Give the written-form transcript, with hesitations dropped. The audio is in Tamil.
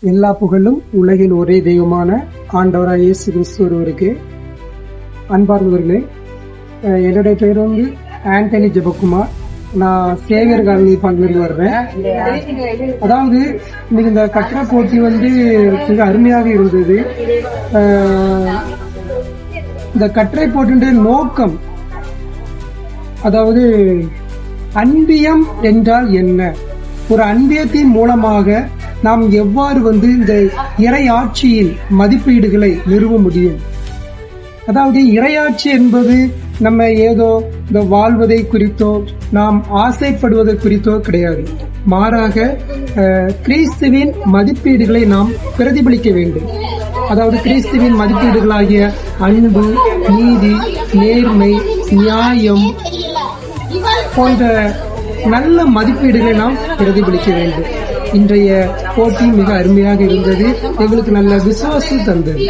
எல்லா புகழும் உலகில் ஒரே தெய்வமான ஆண்டவராக இயேசு கிறிஸ்து ஒருவருக்கு. அன்பார்ந்தவர்களே, என்னுடைய பேர் ஆண்டனி ஜெபக்குமார். நான் சேவியர் காலனி பங்கிலிருந்து வர்றேன். அதாவது இன்னைக்கு இந்த கட்டட போட்டி மிக அருமையாக இருந்தது. இந்த கட்டுரை போட்டின்ற நோக்கம், அதாவது அன்பியம் என்றால் என்ன, ஒரு அன்பியத்தின் மூலமாக நாம் எவ்வாறு இந்த இறையாட்சியின் மதிப்பீடுகளை நிறுவ முடியும். அதாவது இறையாட்சி என்பது நம்ம ஏதோ இந்த வாழ்வதை குறித்தோ நாம் ஆசைப்படுவதை குறித்தோ கிடையாது. மாறாக கிறிஸ்துவின் மதிப்பீடுகளை நாம் பிரதிபலிக்க வேண்டும். அதாவது கிறிஸ்துவின் மதிப்பீடுகளாகிய அன்பு, நீதி, நேர்மை, நியாயம் போன்ற நல்ல மதிப்பீடுகளை நாம் பிரதிபலிக்க வேண்டும். இன்றைய போட்டி மிக அருமையாக இருந்தது. எங்களுக்கு நல்ல விசுவாசம் தந்தது.